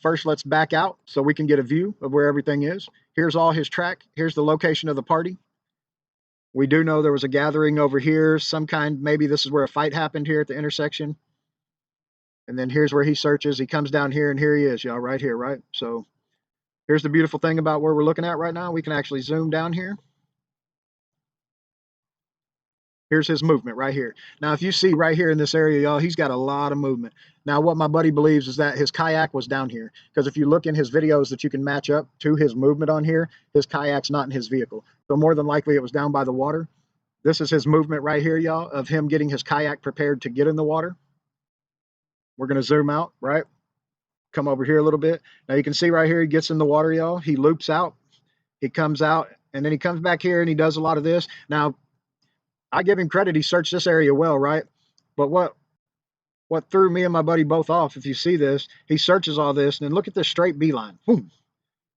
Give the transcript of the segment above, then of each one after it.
first let's back out so we can get a view of where everything is. Here's all his track. Here's the location of the party. We do know there was a gathering over here, some kind, maybe this is where a fight happened here at the intersection. And then here's where he searches. He comes down here and here he is, y'all, right here, right? So here's the beautiful thing about where we're looking at right now. We can actually zoom down here. Here's his movement right here. Now, if you see right here in this area, y'all, he's got a lot of movement. Now, what my buddy believes is that his kayak was down here, because if you look in his videos that you can match up to his movement on here, his kayak's not in his vehicle. So more than likely it was down by the water. This is his movement right here, y'all, of him getting his kayak prepared to get in the water. We're going to zoom out, right? Come over here a little bit. Now you can see right here, he gets in the water, y'all. He loops out, he comes out, and then he comes back here and he does a lot of this. Now, I give him credit. He searched this area well, right? But what threw me and my buddy both off, if you see this, he searches all this, and then look at this straight beeline. Boom.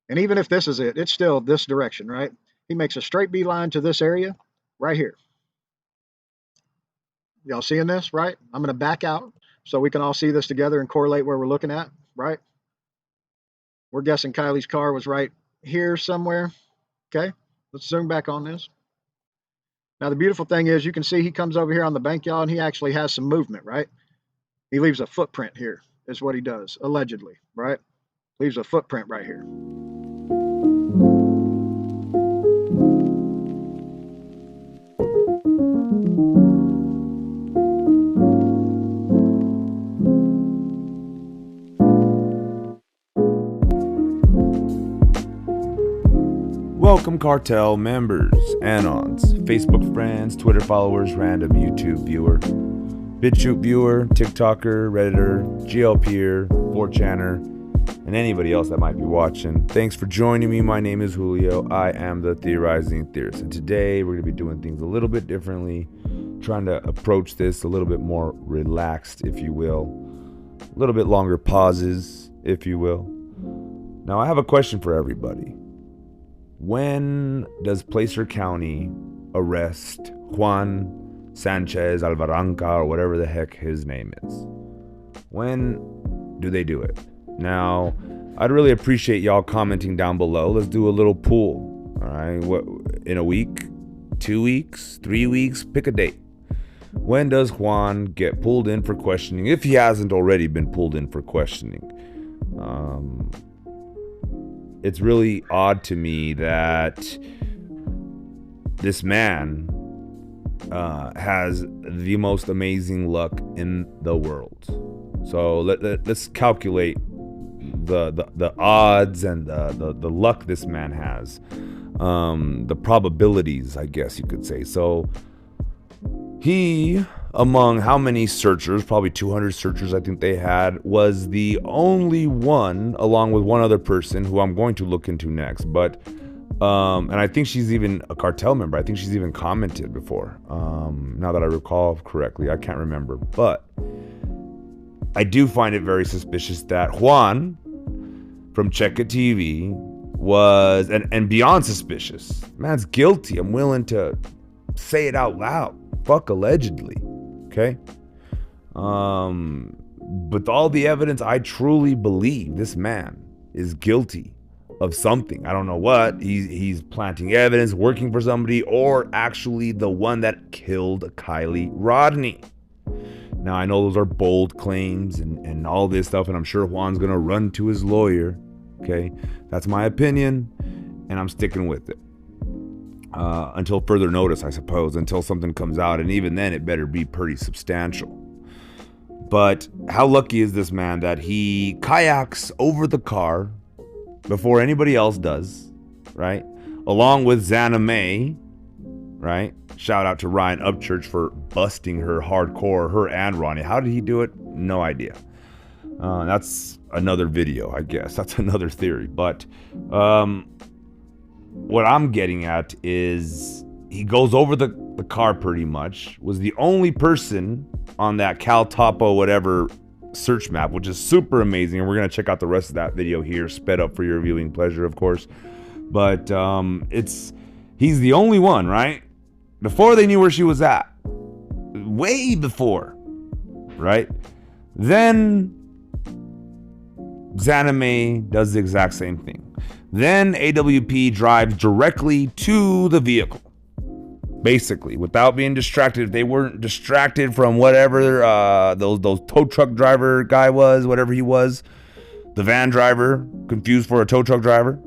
And even if this is it, it's still this direction, right? He makes a straight beeline to this area right here. Y'all seeing this, right? I'm going to back out so we can all see this together and correlate where we're looking at, right? We're guessing Kylie's car was right here somewhere. Okay, let's zoom back on this. Now, the beautiful thing is you can see he comes over here on the bank, y'all, and he actually has some movement, right? He leaves a footprint here, is what he does, allegedly, right? Leaves a footprint right here. Welcome cartel members, Anons, Facebook friends, Twitter followers, random YouTube viewer, BitChute viewer, TikToker, Redditor, GLPer, 4chaner, and anybody else that might be watching. Thanks for joining me. My name is Julio. I am the Theorizing Theorist. And today we're going to be doing things a little bit differently, trying to approach this a little bit more relaxed, if you will. A little bit longer pauses, if you will. Now, I have a question for everybody. When does Placer County arrest Juan Sanchez Alvarenga, or whatever the heck his name is? When do they do it? Now, I'd really appreciate y'all commenting down below. Let's do a little poll. All right, what, in a week, 2 weeks, 3 weeks, pick a date. When does Juan get pulled in for questioning, if he hasn't already been pulled in for questioning? It's really odd to me that this man has the most amazing luck in the world. So let's calculate the odds and the luck this man has, the probabilities, I guess you could say. So he, among how many searchers, probably 200 searchers I think they had, was the only one, along with one other person who I'm going to look into next. But and I think she's even a cartel member. I think she's even commented before, now that I recall correctly. I can't remember, but I do find it very suspicious that Juan from Checa TV was, and beyond suspicious, man's guilty. I'm willing to say it out loud. Fuck allegedly. Okay? With all the evidence, I truly believe this man is guilty of something. I don't know what. He's planting evidence, working for somebody, or actually the one that killed Kiely Rodni. Now, I know those are bold claims and all this stuff, and I'm sure Juan's going to run to his lawyer. Okay? That's my opinion, and I'm sticking with it. Until further notice, I suppose, until something comes out, and even then it better be pretty substantial. But how lucky is this man that he kayaks over the car before anybody else does, right? Along with Xana May, right? Shout out to Ryan Upchurch for busting her hardcore, her and Ronnie. How did he do it? No idea. That's another video, I guess. That's another theory. But what I'm getting at is he goes over the car pretty much, was the only person on that Cal Topo whatever search map, which is super amazing. And we're going to check out the rest of that video here, sped up for your viewing pleasure, of course. But he's the only one, right? Before they knew where she was at. Way before, right? Then Zanime does the exact same thing. Then AWP drives directly to the vehicle. Basically, without being distracted. If they weren't distracted from whatever those tow truck driver guy was, whatever he was, the van driver, confused for a tow truck driver,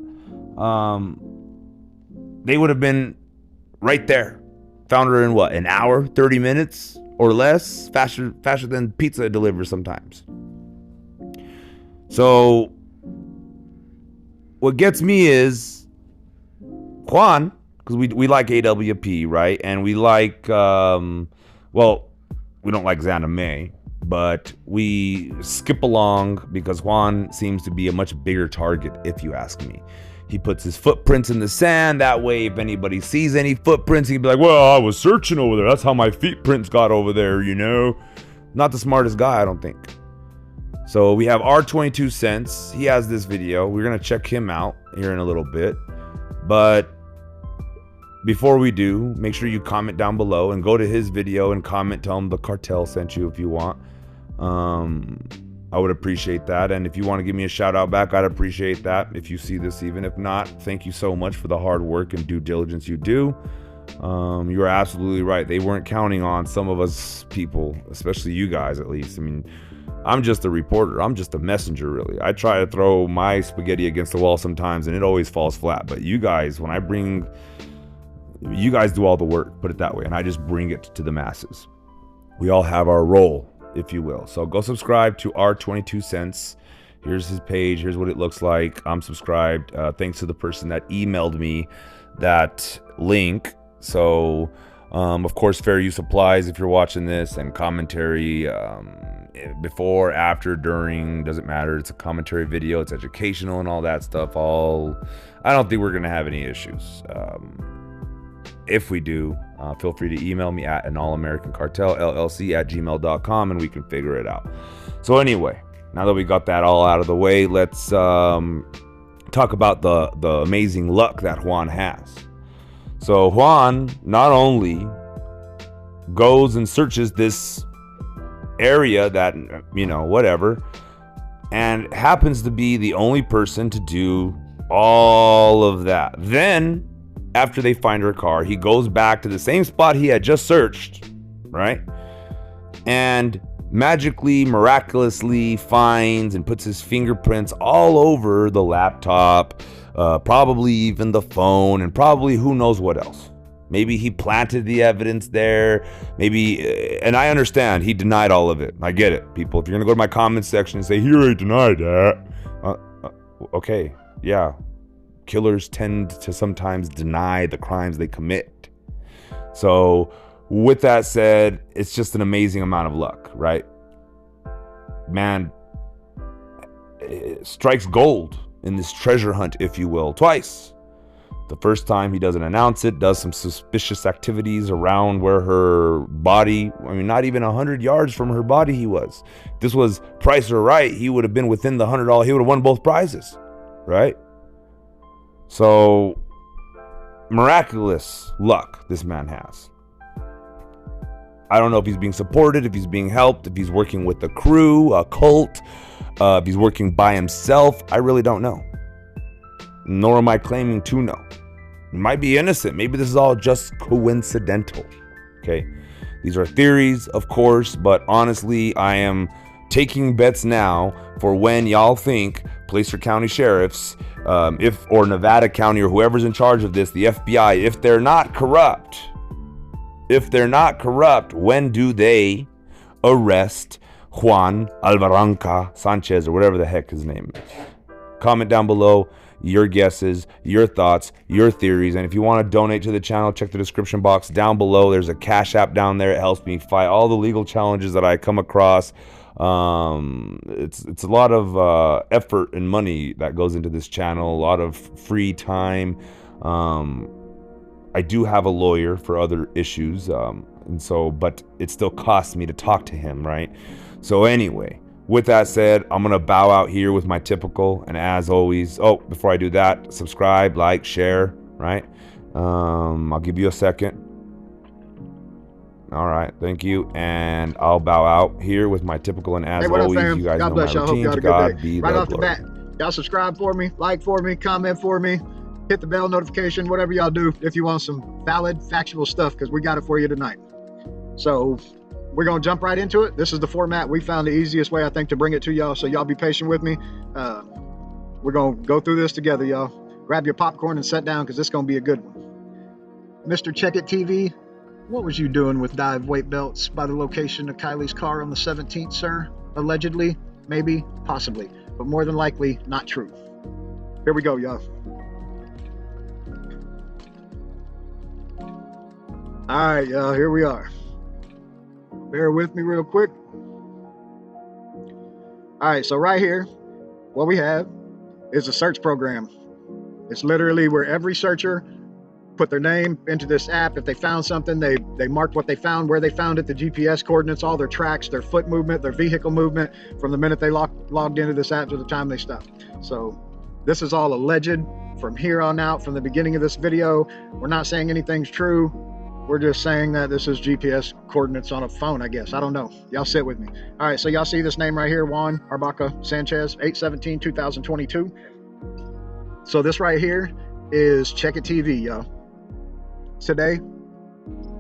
they would have been right there. Found her in what, an hour, 30 minutes or less, faster than pizza delivers sometimes. So what gets me is Juan, because we like AWP, right? And we like, well, we don't like Zanime, but we skip along because Juan seems to be a much bigger target, if you ask me. He puts his footprints in the sand. That way, if anybody sees any footprints, he'd be like, well, I was searching over there. That's how my feet prints got over there, you know? Not the smartest guy, I don't think. So we have R22cents. He has this video. We're going to check him out here in a little bit. But before we do, make sure you comment down below and go to his video and comment, tell him the cartel sent you if you want. I would appreciate that. And if you want to give me a shout out back, I'd appreciate that if you see this. Even if not, thank you so much for the hard work and due diligence you do. You are absolutely right. They weren't counting on some of us people, especially you guys at least. I mean, I'm just a reporter. I'm just a messenger, really. I try to throw my spaghetti against the wall sometimes and it always falls flat. But you guys, when I bring... You guys do all the work, put it that way, and I just bring it to the masses. We all have our role, if you will. So go subscribe to R22cents. Here's his page. Here's what it looks like. I'm subscribed. Thanks to the person that emailed me that link. So, of course, fair use applies if you're watching this, and commentary before, after, during, doesn't matter. It's a commentary video. It's educational and all that stuff. I don't think we're going to have any issues. If we do, feel free to email me at analamericancartelllc@gmail.com and we can figure it out. So anyway, now that we got that all out of the way, let's talk about the amazing luck that Juan has. So Juan not only goes and searches this area that, you know, whatever, and happens to be the only person to do all of that. Then after they find her car, he goes back to the same spot he had just searched, right? And magically, miraculously finds and puts his fingerprints all over the laptop, probably even the phone, and probably who knows what else. Maybe he planted the evidence there. Maybe, and I understand he denied all of it. I get it, people. If you're gonna go to my comment section and say, "He already denied that," okay, yeah. Killers tend to sometimes deny the crimes they commit. So with that said, it's just an amazing amount of luck, right? Man strikes gold in this treasure hunt, if you will, twice. The first time he doesn't announce it, does some suspicious activities around where her body, I mean, not even 100 yards from her body he was. If this was Price or Right, he would have been within the $100, he would have won both prizes, right? So, miraculous luck this man has. I don't know if he's being supported, if he's being helped, if he's working with a crew, a cult, if he's working by himself. I really don't know. Nor am I claiming to know. He might be innocent. Maybe this is all just coincidental. Okay? These are theories, of course, but honestly, I am taking bets now for when y'all think Placer County sheriffs, or Nevada County or whoever's in charge of this, the FBI, if they're not corrupt, when do they arrest Juan Alvarenga Sanchez or whatever the heck his name is? Comment down below your guesses, your thoughts, your theories, and if you want to donate to the channel, check the description box down below. There's a Cash App down there. It helps me fight all the legal challenges that I come across. It's a lot of effort and money that goes into this channel, a lot of free time. I do have a lawyer for other issues, and so, but it still costs me to talk to him, right? So anyway, with that said, I'm gonna bow out here with my typical, and as always, before I do that, subscribe, like, share, right? I'll give you a second. All right, thank you. And I'll bow out here with my typical, and as Hey, what up, always, fam? you guys God know bless my y'all. Hope y'all routine. had To a good God day. be Right the off the glory. bat, y'all subscribe for me, like for me, comment for me, hit the bell notification, whatever y'all do if you want some valid, factual stuff, because we got it for you tonight. So we're going to jump right into it. This is the format. We found the easiest way, I think, to bring it to y'all, so y'all be patient with me. We're going to go through this together, y'all. Grab your popcorn and sit down, because this is going to be a good one. Mr. Check It TV, what was you doing with dive weight belts by the location of Kylie's car on the 17th, sir? Allegedly, maybe, possibly, but more than likely not true. Here we go, y'all. All right, y'all, here we are. Bear with me real quick. All right, so right here, what we have is a search program. It's literally where every searcher put their name into this app. If they found something, they marked what they found, where they found it, the GPS coordinates, all their tracks, their foot movement, their vehicle movement from the minute they logged into this app to the time they stopped. So this is all alleged from here on out, from the beginning of this video. We're not saying anything's true. We're just saying that this is GPS coordinates on a phone, I guess. I don't know. Y'all sit with me. All right, so y'all see this name right here, Juan Arbaca Sanchez, 8/17/2022. So this right here is Check It TV, y'all. Today,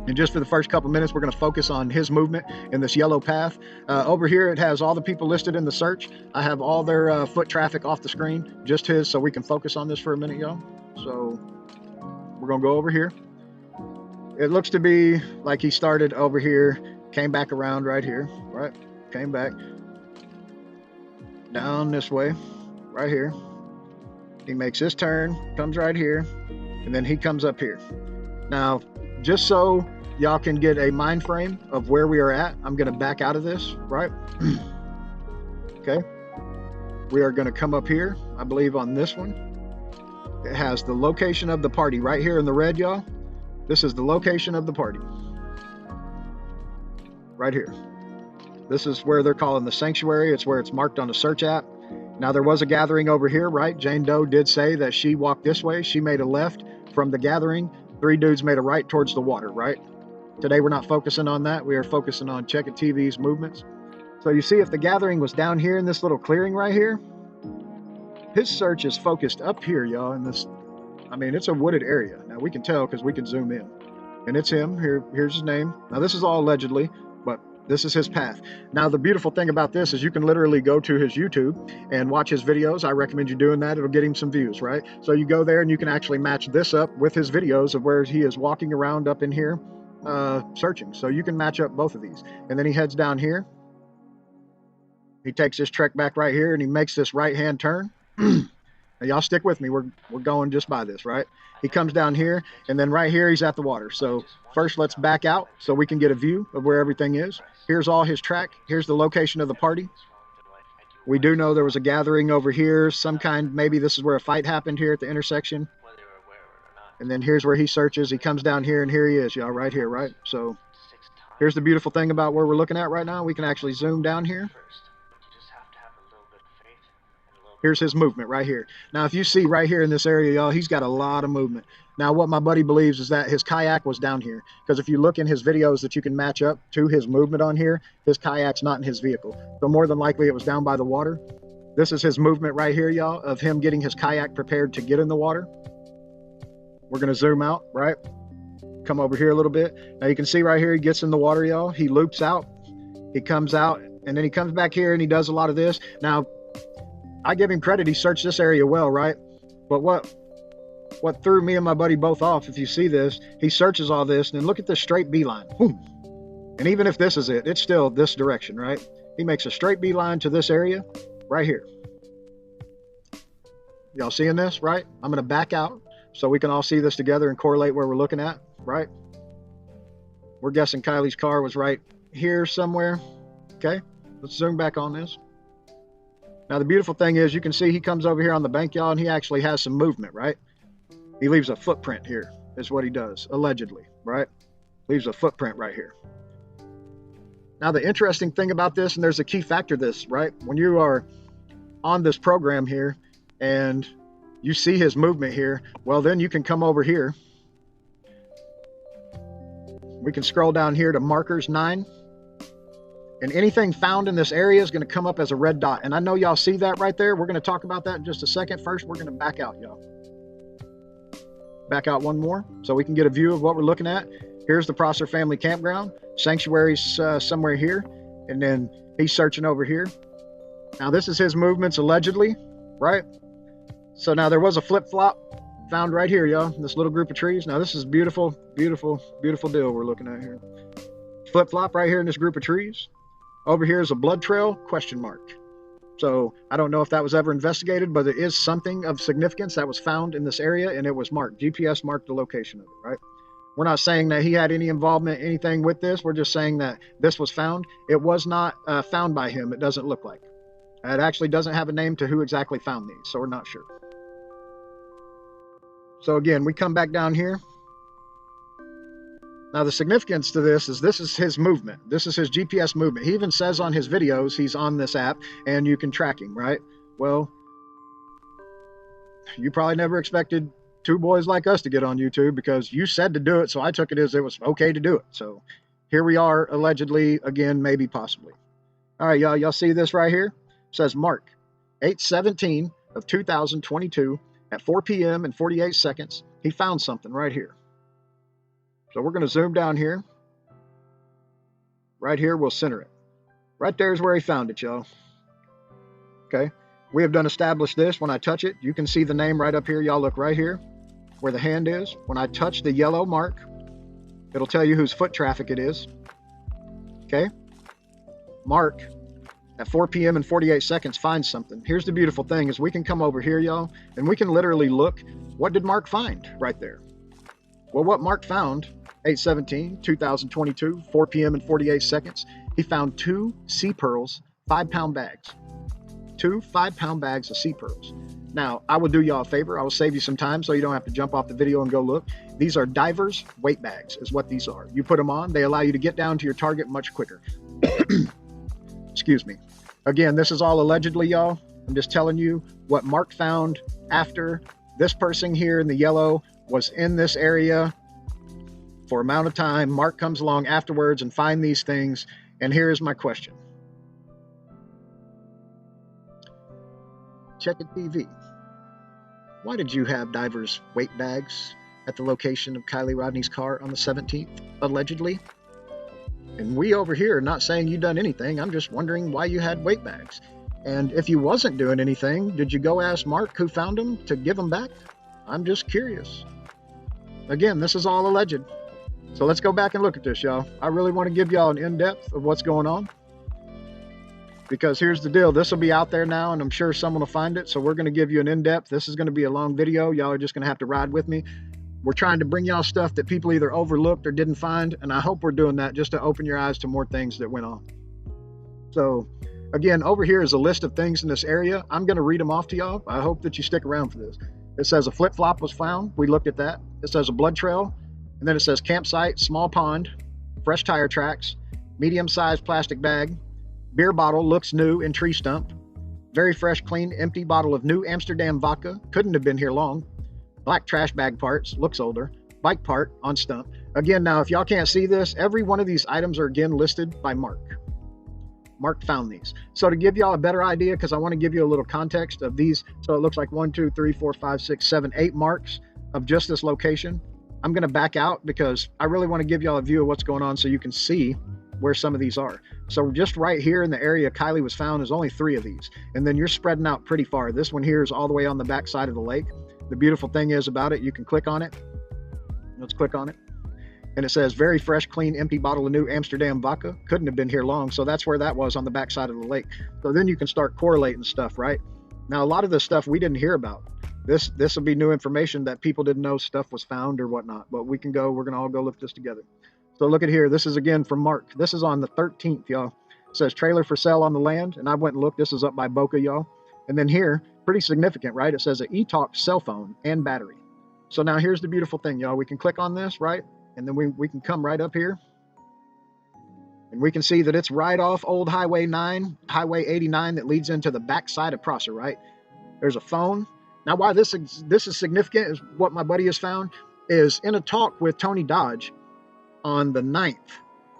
and just for the first couple minutes, we're going to focus on his movement in this yellow path. Over here, it has all the people listed in the search. I have all their foot traffic off the screen, just his, so we can focus on this for a minute, y'all. So we're going to go over here. It looks to be like he started over here, came back around right here, right? Came back down this way, right here. He makes his turn, comes right here, and then he comes up here. Now, just so y'all can get a mind frame of where we are at, I'm going to back out of this, right? Okay. We are going to come up here, I believe on this one. It has the location of the party right here in the red, y'all. This is the location of the party. Right here. This is where they're calling the sanctuary. It's where it's marked on the search app. Now, there was a gathering over here, right? Jane Doe did say that she walked this way. She made a left from the gathering. 3 dudes made a right towards the water, right? Today, we're not focusing on that. We are focusing on Check It TV's movements. So you see, if the gathering was down here in this little clearing right here, his search is focused up here, y'all, in this, I mean, it's a wooded area. Now, we can tell because we can zoom in. And it's him. Here's his name. Now, this is all allegedly, but this is his path. Now, the beautiful thing about this is you can literally go to his YouTube and watch his videos. I recommend you doing that. It'll get him some views, right? So you go there and you can actually match this up with his videos of where he is walking around up in here searching. So you can match up both of these. And then he heads down here. He takes this trek back right here and he makes this right-hand turn. Now, y'all stick with me. We're going just by this, right? He comes down here, and then right here, he's at the water. So first, let's back out so we can get a view of where everything is. Here's all his track. Here's the location of the party. We do know there was a gathering over here, some kind. Maybe this is where a fight happened here at the intersection. And then here's where he searches. He comes down here, and here he is, y'all, right here, right? So here's the beautiful thing about where we're looking at right now. We can actually zoom down here. Here's his movement right here. Now, if you see right here in this area, y'all, he's got a lot of movement. Now, what my buddy believes is that his kayak was down here. Because if you look in his videos that you can match up to his movement on here, his kayak's not in his vehicle. So more than likely it was down by the water. This is his movement right here, y'all, of him getting his kayak prepared to get in the water. We're going to zoom out, right? Come over here a little bit. Now, you can see right here, he gets in the water, y'all. He loops out. He comes out, and then he comes back here, and he does a lot of this. Now, I give him credit. He searched this area well, right? But what threw me and my buddy both off, if you see this, he searches all this, and then look at this straight beeline. Boom. And even if this is it, it's still this direction, right? He makes a straight beeline to this area right here. Y'all seeing this, right? I'm going to back out so we can all see this together and correlate where we're looking at, right? We're guessing Kylie's car was right here somewhere. Okay, let's zoom back on this. Now, the beautiful thing is you can see he comes over here on the bank, y'all, and he actually has some movement, right? He leaves a footprint here is what he does, allegedly, right? Leaves a footprint right here. Now, the interesting thing about this, and there's a key factor to this, right? When you are on this program here and you see his movement here, well, then you can come over here. We can scroll down here to markers 9. And anything found in this area is going to come up as a red dot. And I know y'all see that right there. We're going to talk about that in just a second. First, we're going to back out, y'all. Back out one more so we can get a view of what we're looking at. Here's the Prosser family campground. Sanctuary's somewhere here. And then he's searching over here. Now, this is his movements allegedly, right? So now there was a flip-flop found right here, y'all, this little group of trees. Now, this is beautiful, beautiful, beautiful deal we're looking at here. Flip-flop right here in this group of trees. Over here is a blood trail, question mark. So I don't know if that was ever investigated, but it is something of significance that was found in this area, and it was marked. GPS marked the location of it, right? We're not saying that he had any involvement, anything with this. We're just saying that this was found. It was not found by him. It doesn't look like. It actually doesn't have a name to who exactly found these, so we're not sure. So again, we come back down here. Now, the significance to this is his movement. This is his GPS movement. He even says on his videos he's on this app and you can track him, right? Well, you probably never expected two boys like us to get on YouTube because you said to do it, so I took it as it was okay to do it. So here we are, allegedly, again, maybe, possibly. All right, y'all see this right here? It says Mark, 8/17 of 2022 at 4 p.m. and 48 seconds. He found something right here. So we're going to zoom down here. Right here, we'll center it. Right there is where he found it, y'all. Okay. We have done established this. When I touch it, you can see the name right up here. Y'all look right here where the hand is. When I touch the yellow mark, it'll tell you whose foot traffic it is. Okay. Mark at 4 p.m. and 48 seconds finds something. Here's the beautiful thing is we can come over here, y'all, and we can literally look. What did Mark find right there? Well, what Mark found, 8/17, 2022, 4 p.m. and 48 seconds, he found 2 sea pearls, 5-pound bags. 2 5-pound bags of sea pearls. Now, I will do y'all a favor. I will save you some time so you don't have to jump off the video and go look. These are divers weight bags is what these are. You put them on, they allow you to get down to your target much quicker. Excuse me. Again, this is all allegedly, y'all. I'm just telling you what Mark found after this person here in the yellow was in this area for amount of time. Mark comes along afterwards and find these things. And here is my question. Check It TV. Why did you have divers weight bags at the location of Kiely Rodni's car on the 17th, allegedly? And we over here are not saying you done anything. I'm just wondering why you had weight bags. And if you wasn't doing anything, did you go ask Mark who found them to give them back? I'm just curious. Again, this is all alleged. So let's go back and look at this, y'all. I really want to give y'all an in-depth of what's going on. Because here's the deal. This will be out there now, and I'm sure someone will find it. So we're going to give you an in-depth. This is going to be a long video. Y'all are just going to have to ride with me. We're trying to bring y'all stuff that people either overlooked or didn't find. And I hope we're doing that just to open your eyes to more things that went on. So again, over here is a list of things in this area. I'm going to read them off to y'all. I hope that you stick around for this. It says a flip-flop was found. We looked at that. It says a blood trail. And then it says campsite, small pond, fresh tire tracks, medium-sized plastic bag, beer bottle looks new in tree stump, very fresh, clean, empty bottle of new Amsterdam vodka, couldn't have been here long, black trash bag parts, looks older, bike part on stump. Again, now, if y'all can't see this, every one of these items are again listed by Mark. Mark found these. So to give y'all a better idea, because I want to give you a little context of these, so it looks like 1, 2, 3, 4, 5, 6, 7, 8 marks of just this location. I'm going to back out because I really want to give y'all a view of what's going on so you can see where some of these are. So just right here in the area Kiely was found, there's only 3 of these. And then you're spreading out pretty far. This one here is all the way on the back side of the lake. The beautiful thing is about it, you can click on it. Let's click on it. And it says, very fresh, clean, empty bottle of new Amsterdam vodka. Couldn't have been here long. So that's where that was, on the back side of the lake. So then you can start correlating stuff, right? Now, a lot of this stuff we didn't hear about. This will be new information that people didn't know stuff was found or whatnot. But we're going to all go look this together. So look at here. This is again from Mark. This is on the 13th, y'all. It says trailer for sale on the land. And I went and looked. This is up by Boca, y'all. And then here, pretty significant, right? It says an eTalk cell phone and battery. So now here's the beautiful thing, y'all. We can click on this, right? And then we can come right up here. And we can see that it's right off Old Highway 9, Highway 89 that leads into the backside of Prosser, right? There's a phone. Now, why this is significant is what my buddy has found is in a talk with Tony Dodge, on the 9th,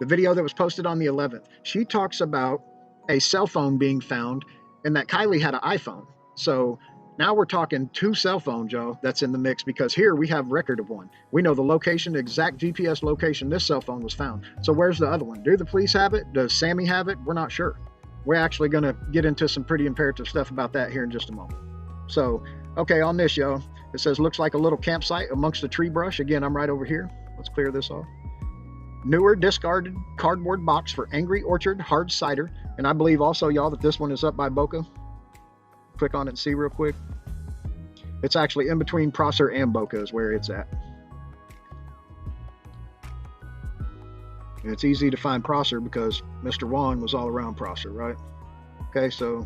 the video that was posted on the 11th, she talks about a cell phone being found and that Kylie had an iPhone. So now we're talking 2 cell phones, Joe, that's in the mix, because here we have record of one. We know the location, the exact GPS location this cell phone was found. So where's the other one? Do the police have it? Does Sammy have it? We're not sure. We're actually going to get into some pretty imperative stuff about that here in just a moment. So, okay, on this, yo, it says, looks like a little campsite amongst the tree brush. Again, I'm right over here. Let's clear this off. Newer discarded cardboard box for Angry Orchard hard cider. And I believe also, y'all, that this one is up by Boca. Click on it and see real quick. It's actually in between Prosser and Boca is where it's at. And it's easy to find Prosser because Mr. Juan was all around Prosser, right? Okay, so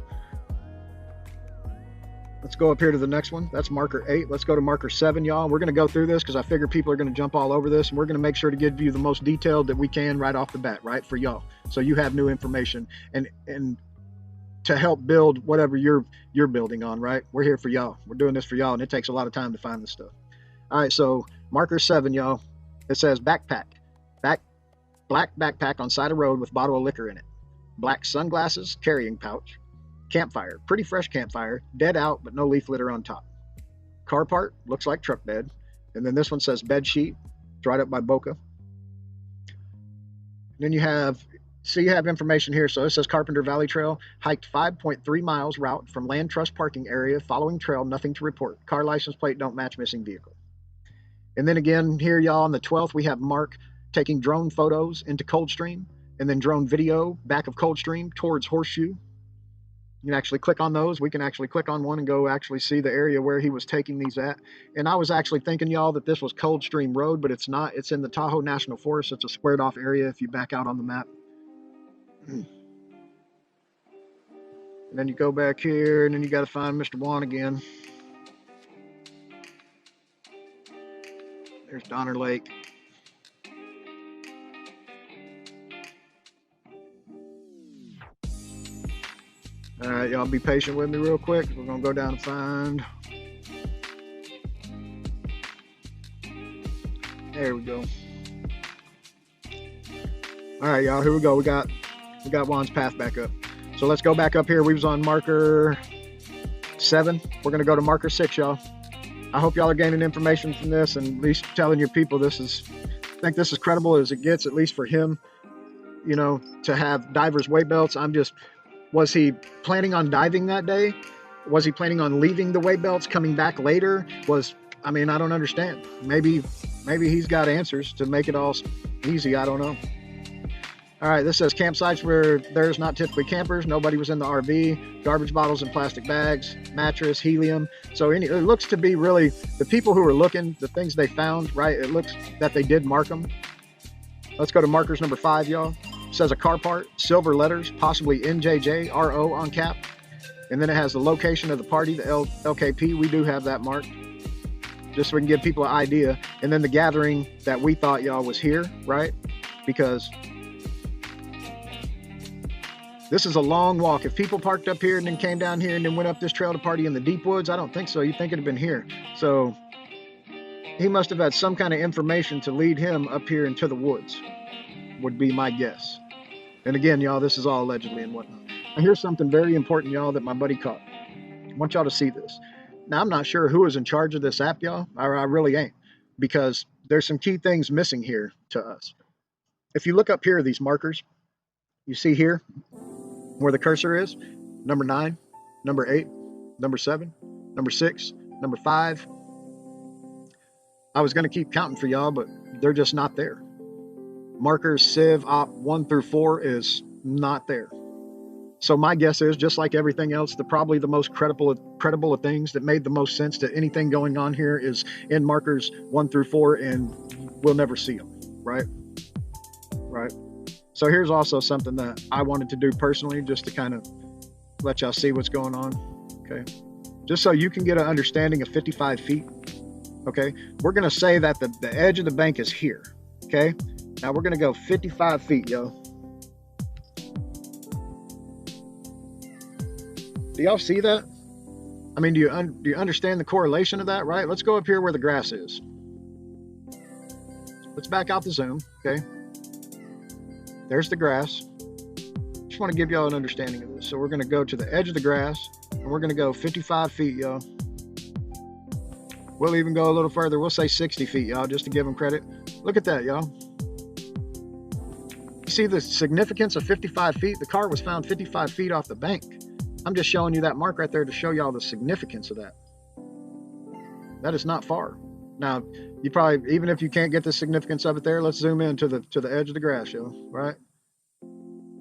let's go up here to the next one. That's marker 8. Let's go to marker 7, y'all. We're going to go through this because I figure people are going to jump all over this, and we're going to make sure to give you the most detailed that we can right off the bat, right, for y'all, so you have new information and to help build whatever you're building on, right? We're here for y'all. We're doing this for y'all, and it takes a lot of time to find this stuff. All right, so marker 7, y'all. It says backpack. Black backpack on side of road with bottle of liquor in it. Black sunglasses, carrying pouch. Campfire, pretty fresh campfire, dead out, but no leaf litter on top. Car part, looks like truck bed. And then this one says bed sheet, dried up by Boca. And then you have information here. So it says Carpenter Valley Trail, hiked 5.3 miles route from Land Trust parking area, following trail, nothing to report. Car license plate don't match missing vehicle. And then again here, y'all, on the 12th, we have Mark taking drone photos into Coldstream, and then drone video back of Coldstream towards Horseshoe. You can actually click on those. We can actually click on one and go actually see the area where he was taking these at. And I was actually thinking, y'all, that this was Coldstream Road, but it's not. It's in the Tahoe National Forest. It's a squared off area if you back out on the map. And then you go back here, and then you got to find Mr. Juan again. There's Donner Lake. All right, y'all be patient with me real quick. We're going to go down and find. There we go. All right, y'all, here we go. We got Juan's path back up. So let's go back up here. We was on marker 7. We're going to go to marker 6, y'all. I hope y'all are gaining information from this and at least telling your people I think this is credible as it gets, at least for him, you know, to have divers weight belts. Was he planning on diving that day? Was he planning on leaving the weight belts, coming back later? I don't understand. Maybe he's got answers to make it all easy. I don't know. All right, this says campsites where there's not typically campers. Nobody was in the RV. Garbage bottles and plastic bags, mattress, helium. So it looks to be really the people who were looking, the things they found, right? It looks that they did mark them. Let's go to markers number 5, y'all. It says a car part, silver letters, possibly NJJ, RO on cap. And then it has the location of the party, the LKP. We do have that marked, just so we can give people an idea. And then the gathering that we thought, y'all, was here, right? Because this is a long walk. If people parked up here and then came down here and then went up this trail to party in the deep woods, I don't think so. You'd think it'd have been here. So he must have had some kind of information to lead him up here into the woods, would be my guess. And again, y'all, this is all allegedly and whatnot. Now, here's something very important, y'all, that my buddy caught. I want y'all to see this. Now, I'm not sure who is in charge of this app, y'all. I really ain't, because there's some key things missing here to us. If you look up here, these markers, you see here where the cursor is, number 9, number 8, number 7, number 6, number 5. I was going to keep counting for y'all, but they're just not there. Markers Civ Op 1 through 4 is not there. So my guess is, just like everything else, probably the most credible of things that made the most sense to anything going on here is in markers 1 through 4, and we'll never see them, right? Right. So here's also something that I wanted to do personally, just to kind of let y'all see what's going on. Okay. Just so you can get an understanding of 55 feet. Okay. We're going to say that the edge of the bank is here. Okay. Now we're going to go 55 feet, yo. Do y'all see that? I mean, do you understand the correlation of that, right? Let's go up here where the grass is. Let's back out the zoom, okay? There's the grass. Just want to give y'all an understanding of this. So we're going to go to the edge of the grass, and we're going to go 55 feet, y'all. We'll even go a little further. We'll say 60 feet, y'all, just to give them credit. Look at that, y'all. You see the significance of 55 feet? The car was found 55 feet off the bank. I'm just showing you that mark right there to show y'all the significance of that. That is not far. Now, you probably, even if you can't get the significance of it there, let's zoom in to the edge of the grass, y'all, right?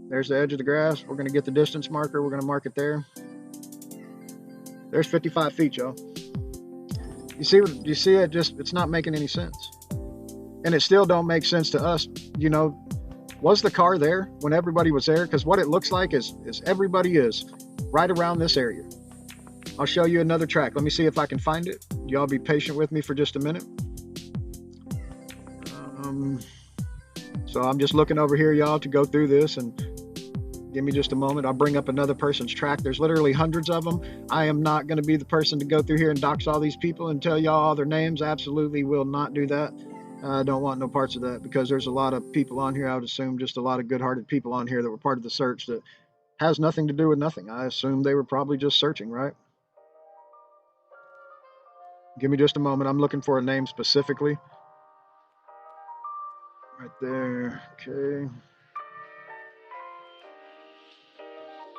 There's the edge of the grass. We're going to get the distance marker. We're going to mark it there. There's 55 feet, y'all. You see it? Just, it's not making any sense. And it still don't make sense to us. You know, was the car there when everybody was there? Because what it looks like is everybody is right around this area. I'll show you another track. Let me see if I can find it. Y'all be patient with me for just a minute. So I'm just looking over here, y'all, to go through this, and give me just a moment. I'll bring up another person's track. There's literally hundreds of them. I am not going to be the person to go through here and dox all these people and tell y'all all their names. Absolutely will not do that. I don't want no parts of that, because there's a lot of people on here, I would assume just a lot of good-hearted people on here that were part of the search that has nothing to do with nothing. I assume they were probably just searching, right? Give me just a moment. I'm looking for a name specifically. Right there. Okay.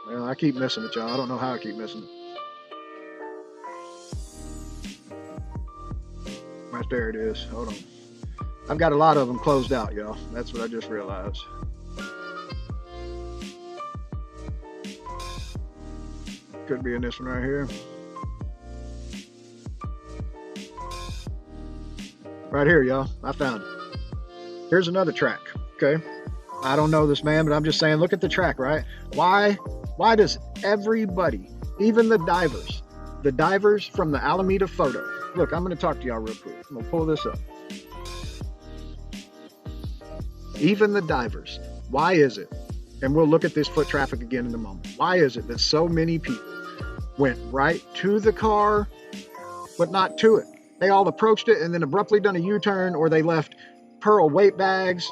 Well, I keep missing it, y'all. I don't know how I keep missing it. Right there it is. Hold on. I've got a lot of them closed out, y'all. That's what I just realized. Could be in this one right here. Right here, y'all. I found it. Here's another track, okay? I don't know this man, but I'm just saying, look at the track, right? Why does everybody, even the divers from the Alameda photo, look, I'm going to talk to y'all real quick. I'm going to pull this up. Even the divers, why is it, and we'll look at this foot traffic again in a moment, why is it that so many people went right to the car, but not to it? They all approached it and then abruptly done a U-turn, or they left pearl weight bags,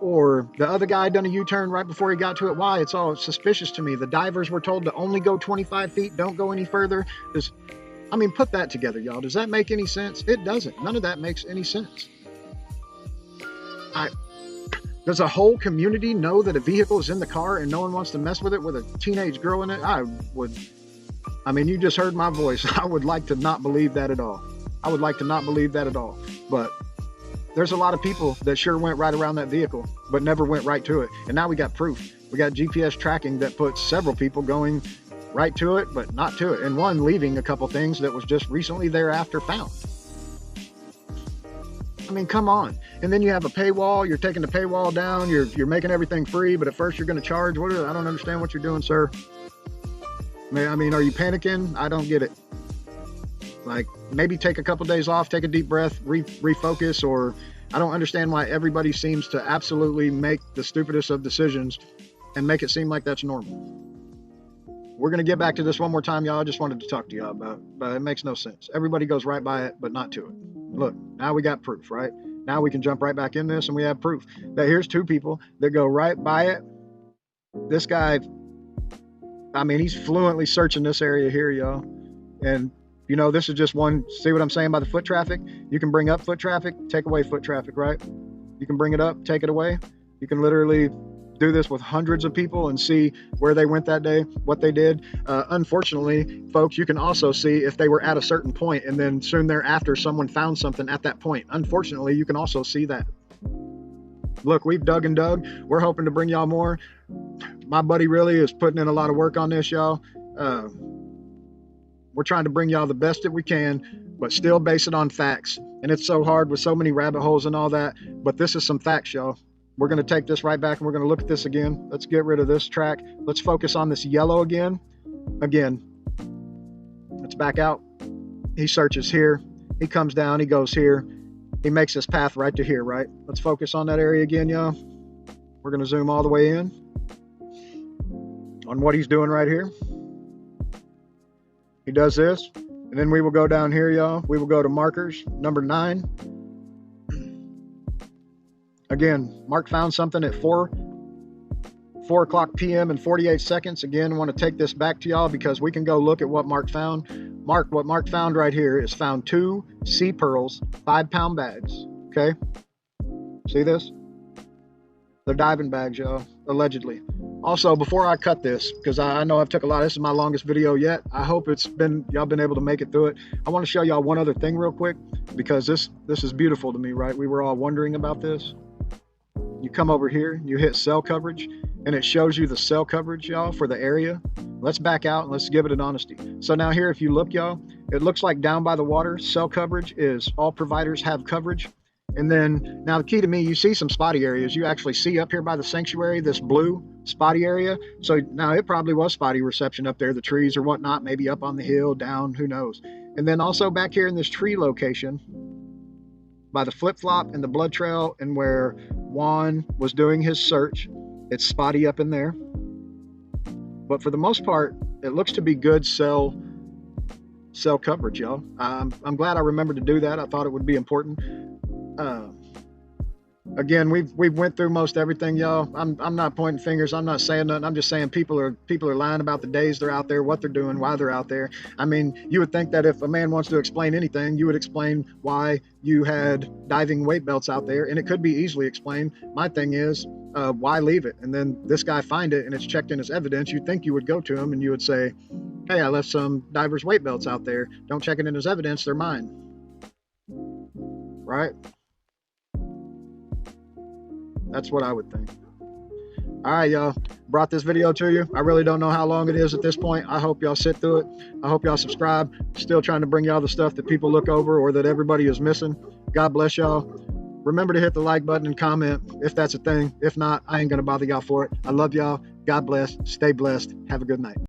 or the other guy done a U-turn right before he got to it. Why? It's all suspicious to me. The divers were told to only go 25 feet, don't go any further. I mean, put that together, y'all. Does that make any sense? It doesn't. None of that makes any sense. Does a whole community know that a vehicle is in the car and no one wants to mess with it with a teenage girl in it? I mean, you just heard my voice. I would like to not believe that at all. I would like to not believe that at all. But there's a lot of people that sure went right around that vehicle, but never went right to it. And now we got proof. We got GPS tracking that puts several people going right to it, but not to it. And one leaving a couple things that was just recently thereafter found. I mean, come on. And then you have a paywall. You're taking the paywall down. You're making everything free, but at first you're going to charge. I don't understand what you're doing, sir. I mean, are you panicking? I don't get it. Like, maybe take a couple days off, take a deep breath, refocus, or I don't understand why everybody seems to absolutely make the stupidest of decisions and make it seem like that's normal. We're going to get back to this one more time, y'all. I just wanted to talk to y'all about it, but it makes no sense. Everybody goes right by it, but not to it. Look, now we got proof, right? Now we can jump right back in this, and we have proof that here's two people that go right by it. This guy, I mean, he's fluently searching this area here, y'all. And, you know, this is just one, see what I'm saying by the foot traffic? You can bring up foot traffic, take away foot traffic, right? You can bring it up, take it away. You can literally do this with hundreds of people and see where they went that day, what they did. Unfortunately, folks, you can also see if they were at a certain point and then soon thereafter someone found something at that point. Unfortunately, you can also see that. Look, we've dug and dug. We're hoping to bring y'all more. My buddy really is putting in a lot of work on this, y'all. We're trying to bring y'all the best that we can, but still base it on facts. And it's so hard with so many rabbit holes and all that, but this is some facts, y'all. We're going to take this right back and we're going to look at this again. Let's get rid of this track. Let's focus on this yellow again. Let's back out. He searches here. He comes down. He goes here. He makes his path right to here, right? Let's focus on that area again, y'all. We're going to zoom all the way in on what he's doing right here. He does this, and then we will go down here, y'all. We will go to markers, number 9. Again, Mark found something at 4 o'clock p.m. and 48 seconds. Again, I want to take this back to y'all because we can go look at what Mark found. What Mark found right here is found 2 sea pearls, 5-pound bags. Okay, see this? They're diving bags, y'all, allegedly. Also, before I cut this, because I know I've took a lot, this is my longest video yet. I hope y'all been able to make it through it. I want to show y'all one other thing real quick, because this is beautiful to me, right? We were all wondering about this. You come over here, you hit cell coverage, and it shows you the cell coverage, y'all, for the area. Let's back out and let's give it an honesty. So now here, if you look, y'all, it looks like down by the water, cell coverage is all providers have coverage. And then now the key to me, you see some spotty areas. You actually see up here by the sanctuary, this blue spotty area. So now it probably was spotty reception up there, the trees or whatnot, maybe up on the hill, down, who knows. And then also back here in this tree location, by the flip-flop and the blood trail and where Juan was doing his search, it's spotty up in there. But for the most part, it looks to be good cell coverage, y'all. I'm glad I remembered to do that. I thought it would be important. Again, we've went through most everything, y'all. I'm not pointing fingers. I'm not saying nothing. I'm just saying people are lying about the days they're out there, what they're doing, why they're out there. I mean, you would think that if a man wants to explain anything, you would explain why you had diving weight belts out there, and it could be easily explained. My thing is, why leave it? And then this guy find it, and it's checked in as evidence. You'd think you would go to him and you would say, hey, I left some divers weight belts out there. Don't check it in as evidence. They're mine. Right? That's what I would think. All right, y'all. Brought this video to you. I really don't know how long it is at this point. I hope y'all sit through it. I hope y'all subscribe. Still trying to bring y'all the stuff that people look over or that everybody is missing. God bless y'all. Remember to hit the like button and comment if that's a thing. If not, I ain't going to bother y'all for it. I love y'all. God bless. Stay blessed. Have a good night.